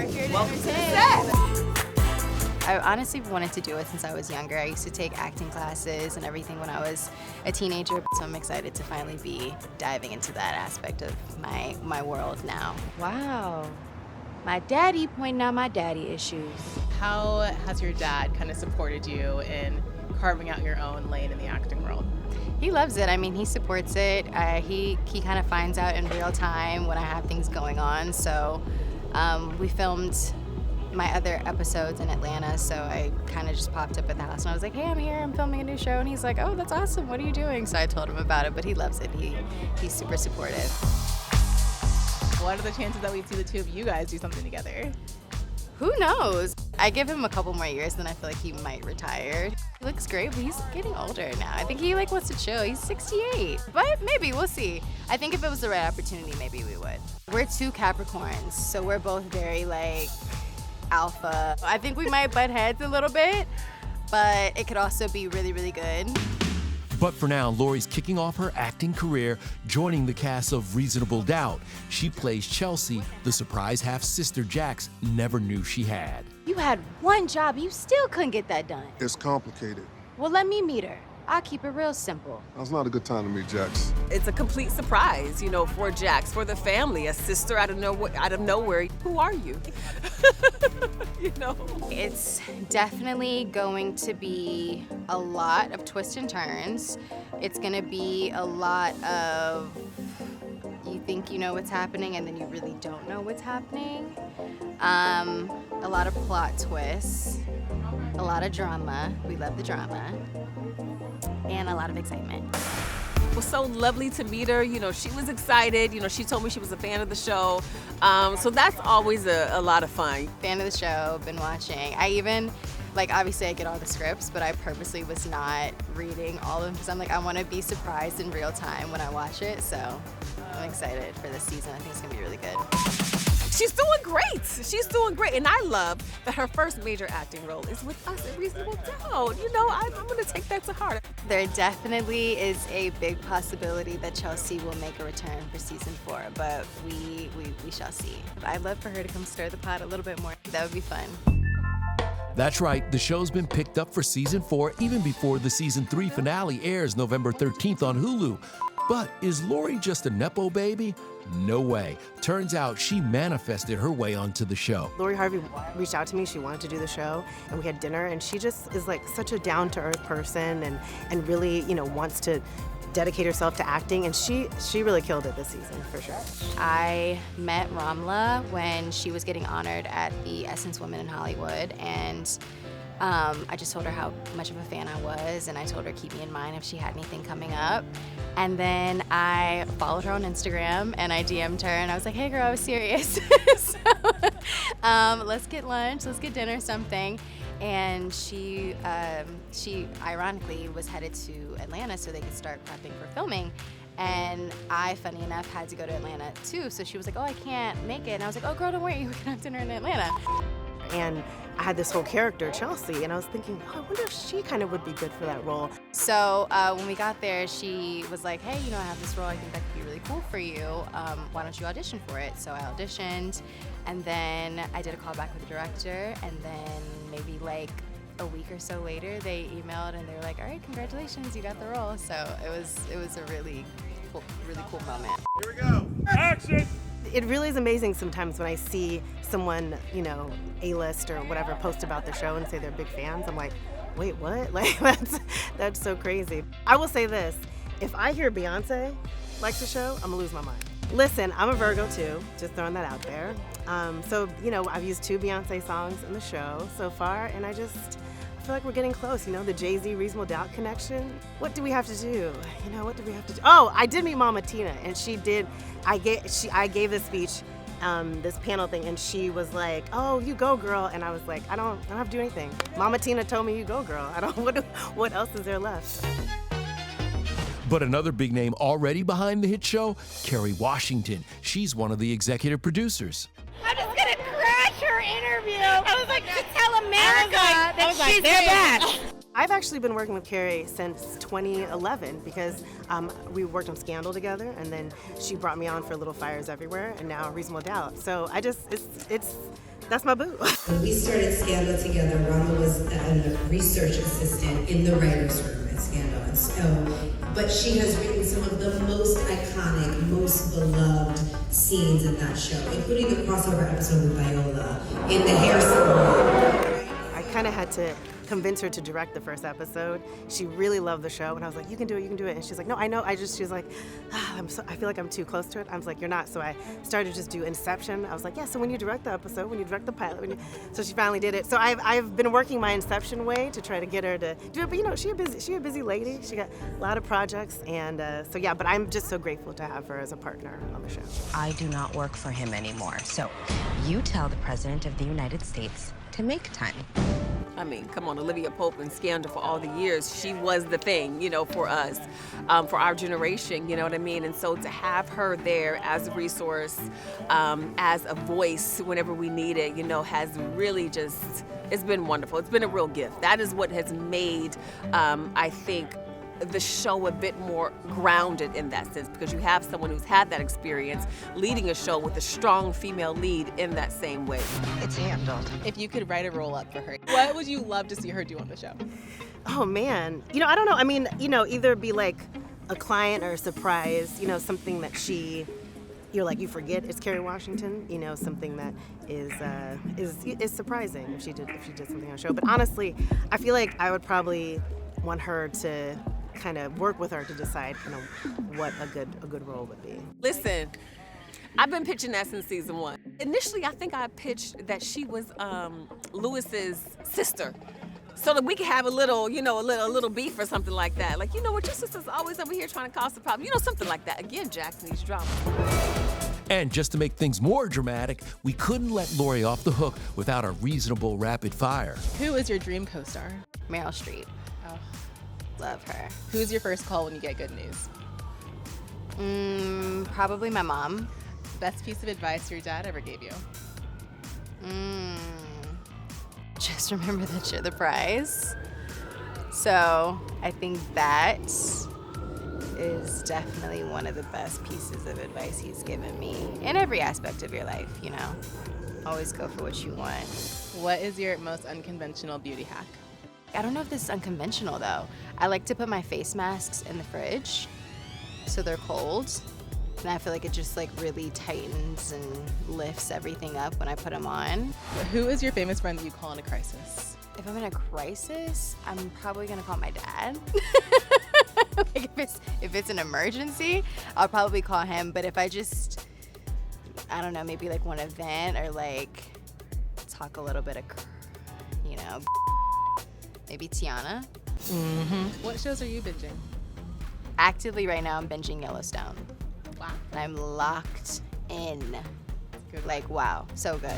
here to Welcome to the entertain. set. I honestly wanted to do it since I was younger. I used to take acting classes and everything when I was a teenager, so I'm excited to finally be diving into that aspect of my world now. Wow. My daddy pointing out my daddy issues. How has your dad kind of supported you in carving out your own lane in the acting world? He loves it. I mean, he supports it. He kind of finds out in real time when I have things going on. So we filmed my other episodes in Atlanta, so I kind of just popped up at the house and I was like, hey, I'm here, I'm filming a new show. And he's like, oh, that's awesome, what are you doing? So I told him about it, but he loves it. He's super supportive. What are the chances that we see the two of you guys do something together? Who knows? I give him a couple more years, then I feel like he might retire. He looks great, but he's getting older now. I think he wants to chill. He's 68, but maybe, we'll see. I think if it was the right opportunity, maybe we would. We're two Capricorns, so we're both very alpha. I think we might butt heads a little bit, but it could also be really, really good. But for now, Lori's kicking off her acting career, joining the cast of Reasonable Doubt. She plays Chelsea, the surprise half-sister Jax never knew she had. You had one job, you still couldn't get that done. It's complicated. Well, let me meet her. I'll keep it real simple. Now's not a good time to meet Jax. It's a complete surprise, for Jax, for the family, a sister out of nowhere. Who are you? It's definitely going to be a lot of twists and turns. It's gonna be a lot of you think you know what's happening and then you really don't know what's happening. A lot of plot twists, a lot of drama. We love the drama. And a lot of excitement. It was so lovely to meet her. She was excited. She told me she was a fan of the show. So that's always a lot of fun. Fan of the show, been watching. I even, obviously I get all the scripts, but I purposely was not reading all of them because I'm I want to be surprised in real time when I watch it. So I'm excited for this season. I think it's going to be really good. She's doing great. She's doing great. And I love that her first major acting role is with us in Reasonable Doubt. I'm going to take that to heart. There definitely is a big possibility that Chelsea will make a return for season 4, but we shall see. I'd love for her to come stir the pot a little bit more. That would be fun. That's right, the show's been picked up for season 4 even before the season 3 finale airs November 13th on Hulu. But is Lori just a Nepo baby? No way. Turns out she manifested her way onto the show. Lori Harvey reached out to me. She wanted to do the show, and we had dinner, and she just is such a down-to-earth person and really, wants to dedicate herself to acting, and she really killed it this season, for sure. I met Ramla when she was getting honored at the Essence Women in Hollywood, and I just told her how much of a fan I was, and I told her keep me in mind if she had anything coming up. And then I followed her on Instagram, and I DM'd her, and I was like, hey girl, I was serious. So let's get lunch, let's get dinner, something. And she ironically was headed to Atlanta so they could start prepping for filming. And I, funny enough, had to go to Atlanta too. So she was like, oh, I can't make it. And I was like, oh girl, don't worry, we can have dinner in Atlanta. And I had this whole character, Chelsea, and I was thinking, I wonder if she kind of would be good for that role. So when we got there, she was like, hey, I have this role, I think that could be really cool for you. Why don't you audition for it? So I auditioned, and then I did a call back with the director, and then maybe a week or so later, they emailed and they were like, all right, congratulations, you got the role. So it was a really cool moment. Here we go. Action! It really is amazing sometimes when I see someone, A-list or whatever, post about the show and say they're big fans. I'm like, wait, what? That's so crazy. I will say this, if I hear Beyonce likes the show, I'm gonna lose my mind. Listen, I'm a Virgo too, just throwing that out there. So, I've used 2 Beyonce songs in the show so far, and I feel like we're getting close, the Jay-Z Reasonable Doubt connection. What do we have to do? What do we have to do? Oh, I did meet Mama Tina, and I gave this speech, this panel thing, and she was like, oh, you go, girl. And I was like, I don't have to do anything. Mama Tina told me you go, girl. What else is there left? But another big name already behind the hit show, Kerry Washington. She's one of the executive producers. I'm just gonna crash her interview. I was like, to tell America that she's they're back. I've actually been working with Kerry since 2011 because we worked on Scandal together, and then she brought me on for Little Fires Everywhere, and now Reasonable Doubt. So it's that's my boo. When we started Scandal together, Rhonda was a research assistant in the writer's room at Scandal. And so, but she has written some of the most iconic, most beloved scenes in that show, including the crossover episode with Viola in the hair salon. I kind of had to convince her to direct the first episode. She really loved the show, and I was like, you can do it. And she's like, no, I know. She was like, I feel like I'm too close to it. I was like, you're not. So I started to just do Inception. I was like, yeah, so when you direct the episode, when you direct the pilot, so she finally did it. So I've been working my Inception way to try to get her to do it, but you know, she a busy lady. She got a lot of projects, and so yeah, but I'm just so grateful to have her as a partner on the show. I do not work for him anymore, so you tell the President of the United States to make time. I mean, come on, Olivia Pope and Scandal for all the years, she was the thing, you know, for us, for our generation, you know what I mean? And so to have her there as a resource, as a voice whenever we need it, you know, has really just, it's been wonderful. It's been a real gift. That is what has made, I think, the show a bit more grounded in that sense, because you have someone who's had that experience leading a show with a strong female lead in that same way. It's handled. If you could write a role up for her, what would you love to see her do on the show? Oh man, you know, I don't know. I mean, you know, either be like a client or a surprise, you know, something that you forget it's Kerry Washington, you know, something that is surprising if she did something on the show. But honestly, I feel like I would probably want her to kind of work with her to decide kind of what a good role would be. Listen, I've been pitching that since season 1. Initially, I think I pitched that she was Lewis's sister, so that we could have a little beef or something like that. Like, you know what, your sister's always over here trying to cause a problem. You know, something like that. Again, Jackson needs drama. And just to make things more dramatic, we couldn't let Lori off the hook without a reasonable rapid fire. Who is your dream co-star? Meryl Streep. Oh. Love her. Who's your first call when you get good news? Probably my mom. Best piece of advice your dad ever gave you? Just remember that you're the prize. So I think that is definitely one of the best pieces of advice he's given me in every aspect of your life, you know. Always go for what you want. What is your most unconventional beauty hack? I don't know if this is unconventional though. I like to put my face masks in the fridge so they're cold. And I feel like it just like really tightens and lifts everything up when I put them on. Who is your famous friend that you call in a crisis? If I'm in a crisis, I'm probably gonna call my dad. Like if it's an emergency, I'll probably call him. But if I don't know, maybe like one event or like talk a little bit of, you know, maybe Tiana. What shows are you binging? Actively right now, I'm binging Yellowstone. Wow. And I'm locked in. Good. Like, wow, so good.